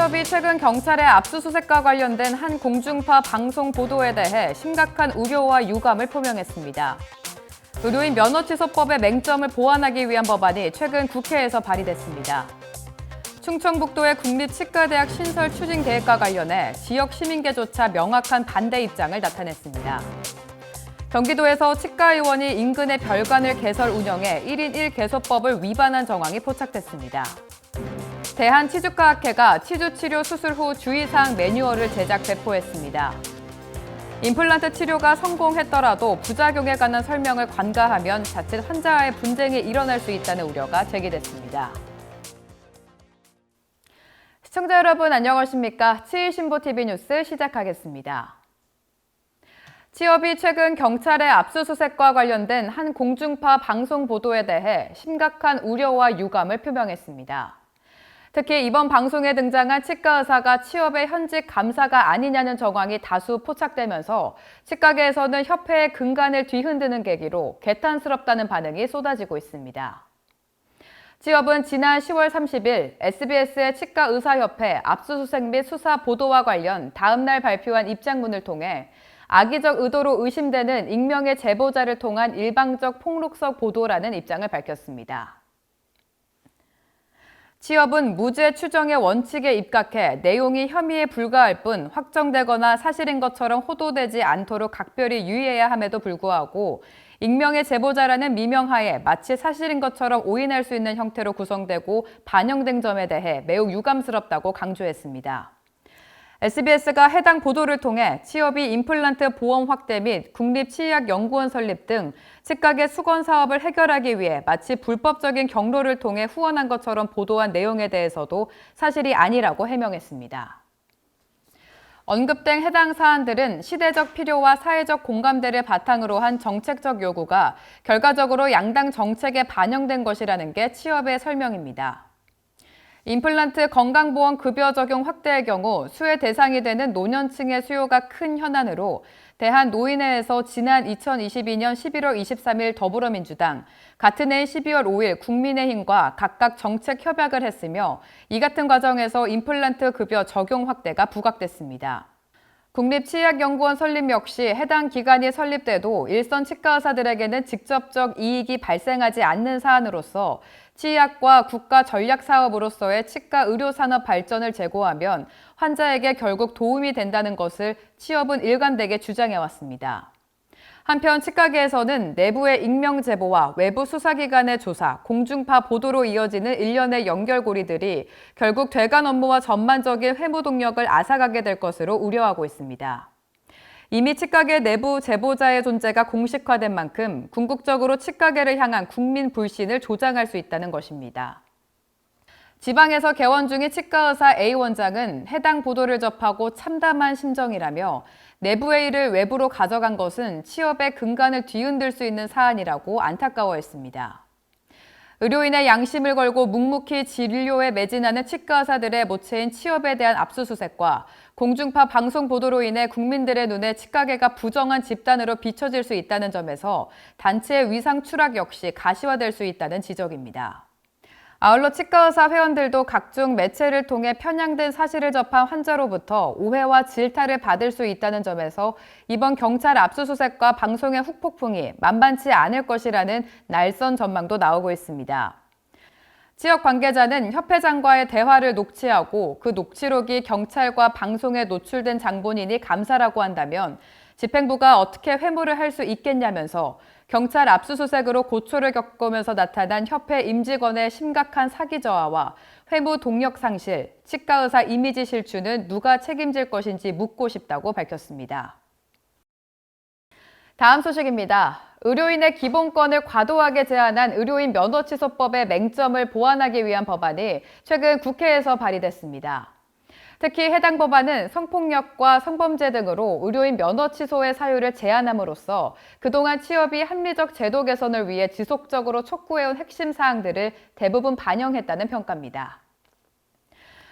취업이 최근 경찰의 압수수색과 관련된 한 공중파 방송 보도에 대해 심각한 우려와 유감을 표명했습니다. 의료인 면허취소법의 맹점을 보완하기 위한 법안이 최근 국회에서 발의됐습니다. 충청북도의 국립치과대학 신설 추진 계획과 관련해 지역 시민계조차 명확한 반대 입장을 나타냈습니다. 경기도에서 치과의원이 인근의 별관을 개설 운영해 1인 1개소법을 위반한 정황이 포착됐습니다. 대한치주과학회가 치주치료 수술 후 주의사항 매뉴얼을 제작 배포했습니다. 임플란트 치료가 성공했더라도 부작용에 관한 설명을 관가하면 자칫 환자와의 분쟁이 일어날 수 있다는 우려가 제기됐습니다. 시청자 여러분 안녕하십니까? 7신보TV 뉴스 시작하겠습니다. 취업이 최근 경찰의 압수수색과 관련된 한 공중파 방송 보도에 대해 심각한 우려와 유감을 표명했습니다. 특히 이번 방송에 등장한 치과의사가 취업의 현직 감사가 아니냐는 정황이 다수 포착되면서 치과계에서는 협회의 근간을 뒤흔드는 계기로 개탄스럽다는 반응이 쏟아지고 있습니다. 취업은 지난 10월 30일 SBS의 치과의사협회 압수수색 및 수사 보도와 관련 다음 날 발표한 입장문을 통해 악의적 의도로 의심되는 익명의 제보자를 통한 일방적 폭로성 보도라는 입장을 밝혔습니다. 취업은 무죄 추정의 원칙에 입각해 내용이 혐의에 불과할 뿐 확정되거나 사실인 것처럼 호도되지 않도록 각별히 유의해야 함에도 불구하고 익명의 제보자라는 미명하에 마치 사실인 것처럼 오인할 수 있는 형태로 구성되고 반영된 점에 대해 매우 유감스럽다고 강조했습니다. SBS가 해당 보도를 통해 취업이 임플란트 보험 확대 및 국립치의학연구원 설립 등 치과계 수건 사업을 해결하기 위해 마치 불법적인 경로를 통해 후원한 것처럼 보도한 내용에 대해서도 사실이 아니라고 해명했습니다. 언급된 해당 사안들은 시대적 필요와 사회적 공감대를 바탕으로 한 정책적 요구가 결과적으로 양당 정책에 반영된 것이라는 게 취업의 설명입니다. 임플란트 건강보험 급여 적용 확대의 경우 수혜 대상이 되는 노년층의 수요가 큰 현안으로 대한노인회에서 지난 2022년 11월 23일 더불어민주당, 같은 해인 12월 5일 국민의힘과 각각 정책 협약을 했으며 이 같은 과정에서 임플란트 급여 적용 확대가 부각됐습니다. 국립치의학연구원 설립 역시 해당 기관이 설립돼도 일선 치과의사들에게는 직접적 이익이 발생하지 않는 사안으로서 치의학과 국가 전략 사업으로서의 치과 의료 산업 발전을 제고하면 환자에게 결국 도움이 된다는 것을 취업은 일관되게 주장해왔습니다. 한편 치과계에서는 내부의 익명 제보와 외부 수사기관의 조사, 공중파 보도로 이어지는 일련의 연결고리들이 결국 대관 업무와 전반적인 회무 동력을 앗아가게 될 것으로 우려하고 있습니다. 이미 치과계 내부 제보자의 존재가 공식화된 만큼 궁극적으로 치과계를 향한 국민 불신을 조장할 수 있다는 것입니다. 지방에서 개원 중인 치과의사 A 원장은 해당 보도를 접하고 참담한 심정이라며 내부의 일을 외부로 가져간 것은 취업의 근간을 뒤흔들 수 있는 사안이라고 안타까워했습니다. 의료인의 양심을 걸고 묵묵히 진료에 매진하는 치과의사들의 모체인 취업에 대한 압수수색과 공중파 방송 보도로 인해 국민들의 눈에 치과계가 부정한 집단으로 비춰질 수 있다는 점에서 단체의 위상 추락 역시 가시화될 수 있다는 지적입니다. 아울러 치과의사 회원들도 각종 매체를 통해 편향된 사실을 접한 환자로부터 오해와 질타를 받을 수 있다는 점에서 이번 경찰 압수수색과 방송의 후폭풍이 만만치 않을 것이라는 날선 전망도 나오고 있습니다. 지역 관계자는 협회장과의 대화를 녹취하고 그 녹취록이 경찰과 방송에 노출된 장본인이 감사라고 한다면 집행부가 어떻게 회무를 할 수 있겠냐면서 경찰 압수수색으로 고초를 겪으면서 나타난 협회 임직원의 심각한 사기 저하와 회무 동력 상실, 치과의사 이미지 실추는 누가 책임질 것인지 묻고 싶다고 밝혔습니다. 다음 소식입니다. 의료인의 기본권을 과도하게 제한한 의료인 면허취소법의 맹점을 보완하기 위한 법안이 최근 국회에서 발의됐습니다. 특히 해당 법안은 성폭력과 성범죄 등으로 의료인 면허 취소의 사유를 제한함으로써 그동안 취업이 합리적 제도 개선을 위해 지속적으로 촉구해온 핵심 사항들을 대부분 반영했다는 평가입니다.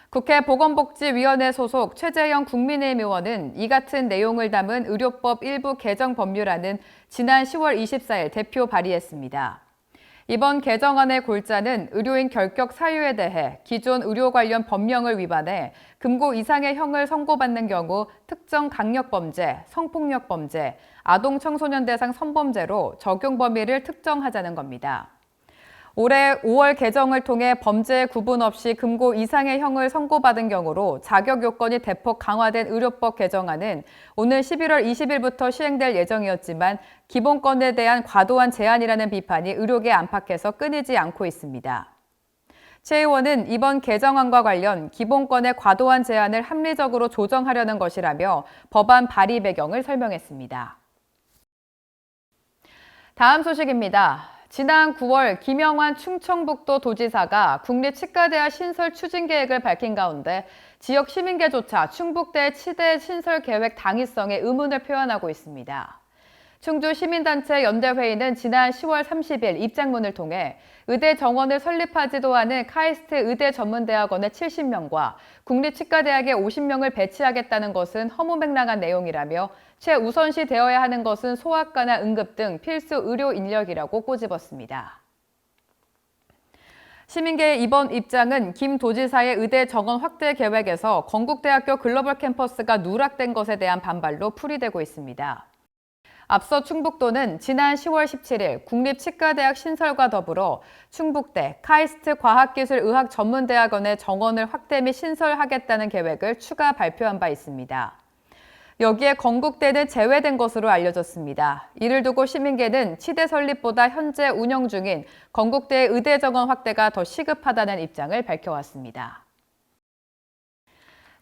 국회 보건복지위원회 소속 최재형 국민의힘 의원은 이 같은 내용을 담은 의료법 일부 개정 법률안은 지난 10월 24일 대표 발의했습니다. 이번 개정안의 골자는 의료인 결격 사유에 대해 기존 의료 관련 법령을 위반해 금고 이상의 형을 선고받는 경우 특정 강력범죄, 성폭력범죄, 아동 청소년 대상 성범죄로 적용 범위를 특정하자는 겁니다. 올해 5월 개정을 통해 범죄 구분 없이 금고 이상의 형을 선고받은 경우로 자격 요건이 대폭 강화된 의료법 개정안은 오늘 11월 20일부터 시행될 예정이었지만 기본권에 대한 과도한 제한이라는 비판이 의료계 안팎에서 끊이지 않고 있습니다. 최 의원은 이번 개정안과 관련 기본권의 과도한 제한을 합리적으로 조정하려는 것이라며 법안 발의 배경을 설명했습니다. 다음 소식입니다. 지난 9월 김영환 충청북도 도지사가 국립치과대학 신설 추진 계획을 밝힌 가운데 지역 시민계조차 충북대 치대 신설 계획 당위성에 의문을 표현하고 있습니다. 충주 시민단체 연대회의는 지난 10월 30일 입장문을 통해 의대 정원을 설립하지도 않은 카이스트 의대전문대학원의 70명과 국립치과대학에 50명을 배치하겠다는 것은 허무맹랑한 내용이라며 최우선시 되어야 하는 것은 소아과나 응급 등 필수 의료 인력이라고 꼬집었습니다. 시민계의 이번 입장은 김 도지사의 의대 정원 확대 계획에서 건국대학교 글로벌 캠퍼스가 누락된 것에 대한 반발로 풀이되고 있습니다. 앞서 충북도는 지난 10월 17일 국립치과대학 신설과 더불어 충북대 카이스트 과학기술의학전문대학원의 정원을 확대 및 신설하겠다는 계획을 추가 발표한 바 있습니다. 여기에 건국대는 제외된 것으로 알려졌습니다. 이를 두고 시민계는 치대 설립보다 현재 운영 중인 건국대의 의대 정원 확대가 더 시급하다는 입장을 밝혀왔습니다.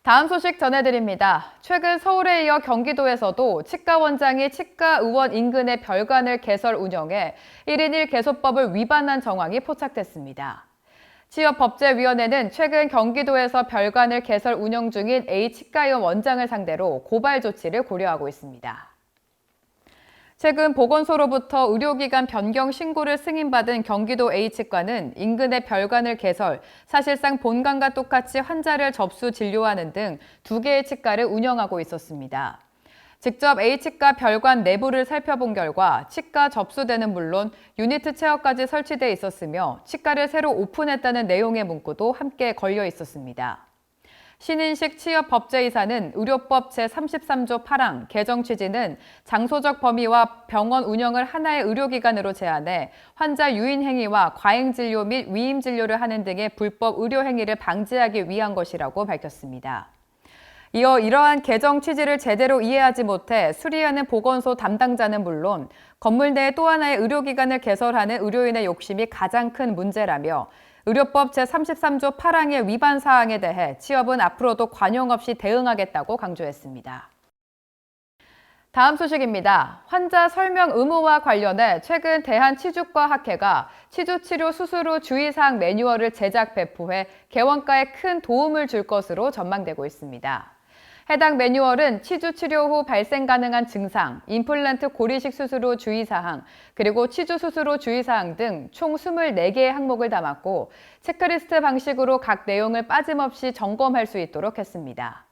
다음 소식 전해드립니다. 최근 서울에 이어 경기도에서도 치과 원장이 치과 의원 인근의 별관을 개설 운영해 1인 1개소법을 위반한 정황이 포착됐습니다. 취업법제위원회는 최근 경기도에서 별관을 개설 운영 중인 A 치과의원 원장을 상대로 고발 조치를 고려하고 있습니다. 최근 보건소로부터 의료기관 변경 신고를 승인받은 경기도 A치과는 인근의 별관을 개설, 사실상 본관과 똑같이 환자를 접수 진료하는 등 2개의 치과를 운영하고 있었습니다. 직접 A치과 별관 내부를 살펴본 결과 치과 접수대는 물론 유니트 체어까지 설치돼 있었으며 치과를 새로 오픈했다는 내용의 문구도 함께 걸려 있었습니다. 신인식 취업법제이사는 의료법 제33조 8항 개정 취지는 장소적 범위와 병원 운영을 하나의 의료기관으로 제한해 환자 유인 행위와 과잉 진료 및 위임 진료를 하는 등의 불법 의료 행위를 방지하기 위한 것이라고 밝혔습니다. 이어 이러한 개정 취지를 제대로 이해하지 못해 수리하는 보건소 담당자는 물론 건물 내에 또 하나의 의료기관을 개설하는 의료인의 욕심이 가장 큰 문제라며 의료법 제33조 8항의 위반 사항에 대해 취업은 앞으로도 관용 없이 대응하겠다고 강조했습니다. 다음 소식입니다. 환자 설명 의무와 관련해 최근 대한치주과학회가 치주치료 수술 후 주의사항 매뉴얼을 제작 배포해 개원가에 큰 도움을 줄 것으로 전망되고 있습니다. 해당 매뉴얼은 치주 치료 후 발생 가능한 증상, 임플란트 고리식 수술 후 주의사항, 그리고 치주 수술 후 주의사항 등 총 24개의 항목을 담았고 체크리스트 방식으로 각 내용을 빠짐없이 점검할 수 있도록 했습니다.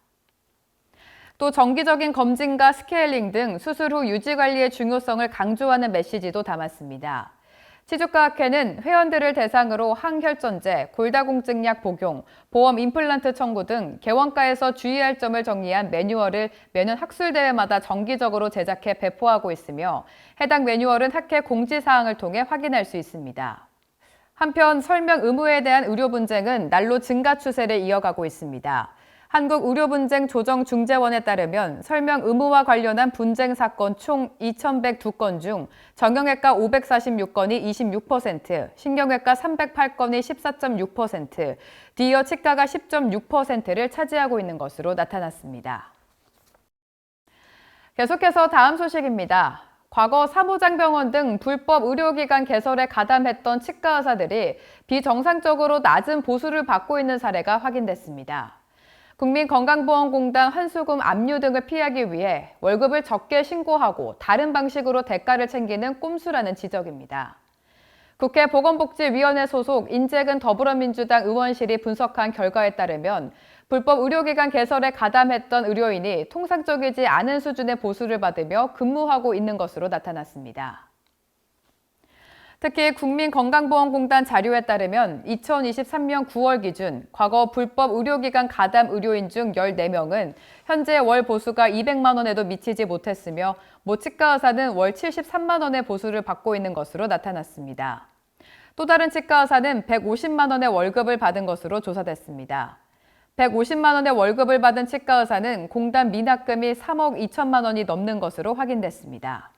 또 정기적인 검진과 스케일링 등 수술 후 유지 관리의 중요성을 강조하는 메시지도 담았습니다. 치주과학회는 회원들을 대상으로 항혈전제, 골다공증약 복용, 보험 임플란트 청구 등 개원가에서 주의할 점을 정리한 매뉴얼을 매년 학술대회마다 정기적으로 제작해 배포하고 있으며 해당 매뉴얼은 학회 공지사항을 통해 확인할 수 있습니다. 한편 설명 의무에 대한 의료 분쟁은 날로 증가 추세를 이어가고 있습니다. 한국의료분쟁조정중재원에 따르면 설명 의무와 관련한 분쟁 사건 총 2,102건 중 정형외과 546건이 26%, 신경외과 308건이 14.6%, 디어 치과가 10.6%를 차지하고 있는 것으로 나타났습니다. 계속해서 다음 소식입니다. 과거 사무장병원 등 불법 의료기관 개설에 가담했던 치과 의사들이 비정상적으로 낮은 보수를 받고 있는 사례가 확인됐습니다. 국민건강보험공단 환수금 압류 등을 피하기 위해 월급을 적게 신고하고 다른 방식으로 대가를 챙기는 꼼수라는 지적입니다. 국회 보건복지위원회 소속 인재근 더불어민주당 의원실이 분석한 결과에 따르면 불법 의료기관 개설에 가담했던 의료인이 통상적이지 않은 수준의 보수를 받으며 근무하고 있는 것으로 나타났습니다. 특히 국민건강보험공단 자료에 따르면 2023년 9월 기준 과거 불법 의료기관 가담 의료인 중 14명은 현재 월 보수가 200만 원에도 미치지 못했으며 모 치과 의사는 월 73만 원의 보수를 받고 있는 것으로 나타났습니다. 또 다른 치과 의사는 150만 원의 월급을 받은 것으로 조사됐습니다. 150만 원의 월급을 받은 치과 의사는 공단 미납금이 3억 2천만 원이 넘는 것으로 확인됐습니다.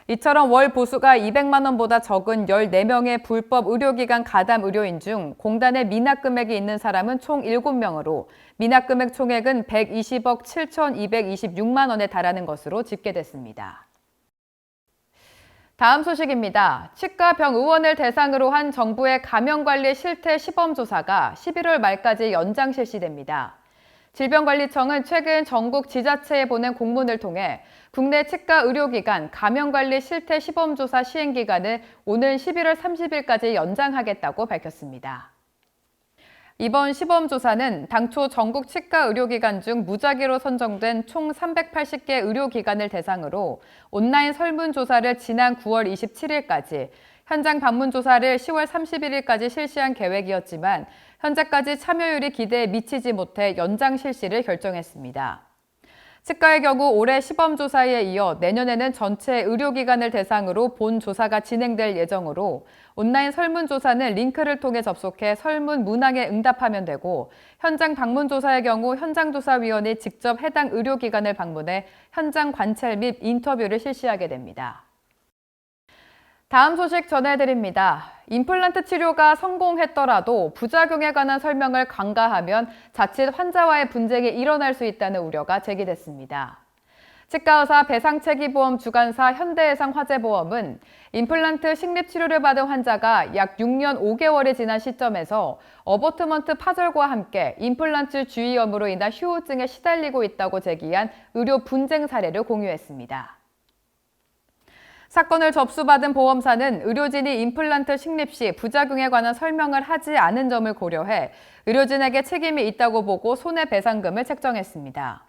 이처럼 월 보수가 200만 원보다 적은 14명의 불법 의료기관 가담 의료인 중 공단에 미납금액이 있는 사람은 총 7명으로 미납금액 총액은 120억 7,226만 원에 달하는 것으로 집계됐습니다. 다음 소식입니다. 치과 병의원을 대상으로 한 정부의 감염관리 실태 시범조사가 11월 말까지 연장 실시됩니다. 질병관리청은 최근 전국 지자체에 보낸 공문을 통해 국내 치과 의료기관 감염관리 실태 시범조사 시행기간을 오는 11월 30일까지 연장하겠다고 밝혔습니다. 이번 시범조사는 당초 전국 치과 의료기관 중 무작위로 선정된 총 380개 의료기관을 대상으로 온라인 설문조사를 지난 9월 27일까지, 현장 방문조사를 10월 31일까지 실시한 계획이었지만 현재까지 참여율이 기대에 미치지 못해 연장 실시를 결정했습니다. 치과의 경우 올해 시범조사에 이어 내년에는 전체 의료기관을 대상으로 본 조사가 진행될 예정으로 온라인 설문조사는 링크를 통해 접속해 설문 문항에 응답하면 되고 현장 방문조사의 경우 현장조사위원이 직접 해당 의료기관을 방문해 현장 관찰 및 인터뷰를 실시하게 됩니다. 다음 소식 전해드립니다. 임플란트 치료가 성공했더라도 부작용에 관한 설명을 간과하면 자칫 환자와의 분쟁이 일어날 수 있다는 우려가 제기됐습니다. 치과의사 배상체기보험 주관사 현대해상화재보험은 임플란트 식립치료를 받은 환자가 약 6년 5개월이 지난 시점에서 어버트먼트 파절과 함께 임플란트 주위염으로 인한 휴우증에 시달리고 있다고 제기한 의료 분쟁 사례를 공유했습니다. 사건을 접수받은 보험사는 의료진이 임플란트 식립 시 부작용에 관한 설명을 하지 않은 점을 고려해 의료진에게 책임이 있다고 보고 손해배상금을 책정했습니다.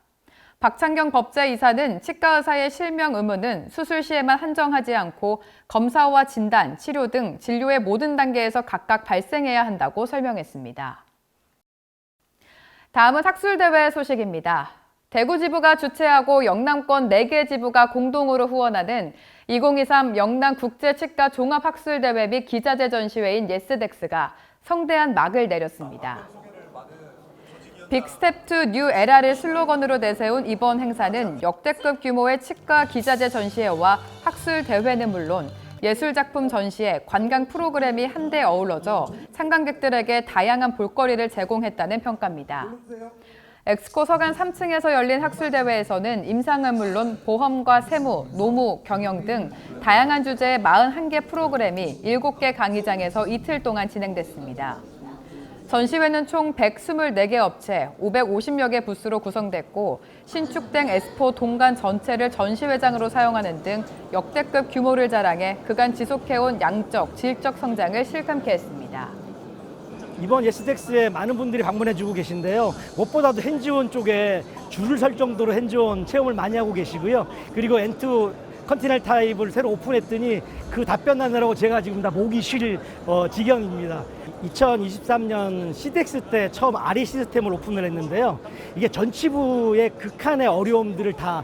박창경 법제이사는 치과의사의 실명 의무는 수술 시에만 한정하지 않고 검사와 진단, 치료 등 진료의 모든 단계에서 각각 발생해야 한다고 설명했습니다. 다음은 학술대회 소식입니다. 대구 지부가 주최하고 영남권 4개 지부가 공동으로 후원하는 2023 영남국제치과 종합학술대회 및 기자재 전시회인 예스덱스가 성대한 막을 내렸습니다. 빅스텝 투 뉴 에라를 슬로건으로 내세운 이번 행사는 역대급 규모의 치과 기자재 전시회와 학술대회는 물론 예술작품 전시회, 관광 프로그램이 한데 어우러져 참관객들에게 다양한 볼거리를 제공했다는 평가입니다. 엑스코 서간 3층에서 열린 학술대회에서는 임상은 물론 보험과 세무, 노무, 경영 등 다양한 주제의 41개 프로그램이 7개 강의장에서 이틀 동안 진행됐습니다. 전시회는 총 124개 업체, 550여 개 부스로 구성됐고 신축된 엑스포 동관 전체를 전시회장으로 사용하는 등 역대급 규모를 자랑해 그간 지속해온 양적, 질적 성장을 실감케 했습니다. 이번 예스덱스에 많은 분들이 방문해주고 계신데요. 무엇보다도 핸즈온 쪽에 줄을 설 정도로 핸즈온 체험을 많이 하고 계시고요. 그리고 N2 컨티넬 타입을 새로 오픈했더니 그 답변하느라고 제가 지금 다 목이 쉴 지경입니다. 2023년 CDX 때 처음 RE 시스템을 오픈을 했는데요. 이게 전치부의 극한의 어려움들을 다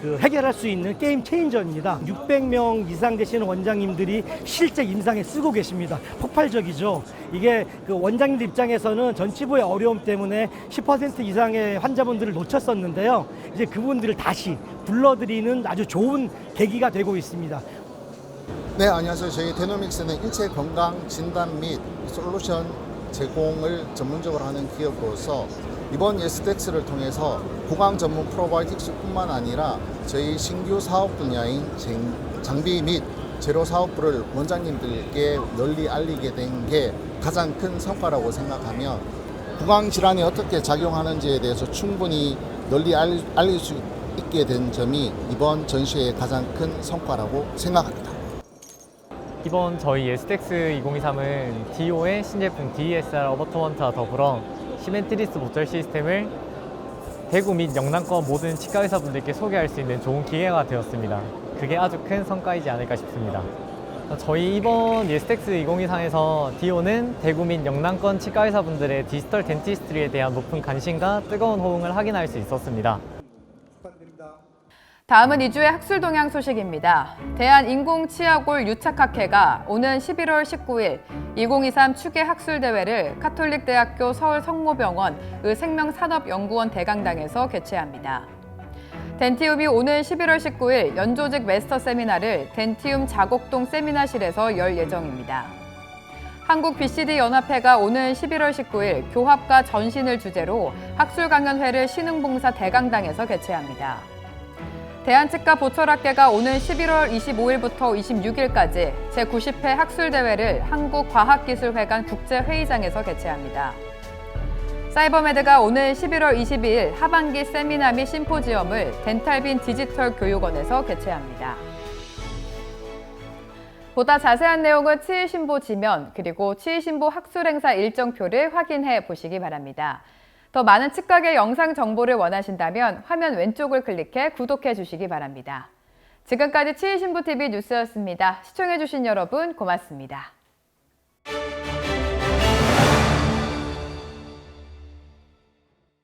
해결할 수 있는 게임 체인저입니다. 600명 이상 되시는 원장님들이 실제 임상에 쓰고 계십니다. 폭발적이죠. 이게 그 원장님들 입장에서는 전치부의 어려움 때문에 10% 이상의 환자분들을 놓쳤었는데요. 이제 그분들을 다시 불러들이는 아주 좋은 계기가 되고 있습니다. 네, 안녕하세요. 저희 데노믹스는 인체 건강 진단 및 솔루션 제공을 전문적으로 하는 기업으로서 이번 예스덱스를 통해서 구강 전문 프로바이오틱스뿐만 아니라 저희 신규 사업 분야인 장비 및 재료 사업부를 원장님들께 널리 알리게 된 게 가장 큰 성과라고 생각하며 구강 질환이 어떻게 작용하는지에 대해서 충분히 널리 알릴 수 있게 된 점이 이번 전시회의 가장 큰 성과라고 생각합니다. 이번 저희 예스덱스 2023은 DO의 신제품 DESR 어버터먼트와 더불어 시멘트리스 보철 시스템을 대구 및 영남권 모든 치과 의사분들께 소개할 수 있는 좋은 기회가 되었습니다. 그게 아주 큰 성과이지 않을까 싶습니다. 저희 이번 예스텍스 2023에서 디오는 대구 및 영남권 치과의사분들의 디지털 덴티스트리에 대한 높은 관심과 뜨거운 호응을 확인할 수 있었습니다. 다음은 이주의 학술 동향 소식입니다. 대한인공치아골 유착학회가 오는 11월 19일 2023 추계 학술대회를 카톨릭대학교 서울성모병원 의생명산업연구원 대강당에서 개최합니다. 덴티움이 오는 11월 19일 연조직 마스터 세미나를 덴티움 자곡동 세미나실에서 열 예정입니다. 한국 BCD 연합회가 오는 11월 19일 교합과 전신을 주제로 학술강연회를 신흥봉사 대강당에서 개최합니다. 대한치과 보철학회가 오는 11월 25일부터 26일까지 제90회 학술대회를 한국과학기술회관 국제회의장에서 개최합니다. 사이버메드가 오는 11월 22일 하반기 세미나 및 심포지엄을 덴탈빈 디지털 교육원에서 개최합니다. 보다 자세한 내용은 치의신보 지면 그리고 치의신보 학술행사 일정표를 확인해 보시기 바랍니다. 더 많은 치과계 영상 정보를 원하신다면 화면 왼쪽을 클릭해 구독해 주시기 바랍니다. 지금까지 치의신보TV 뉴스였습니다. 시청해 주신 여러분 고맙습니다.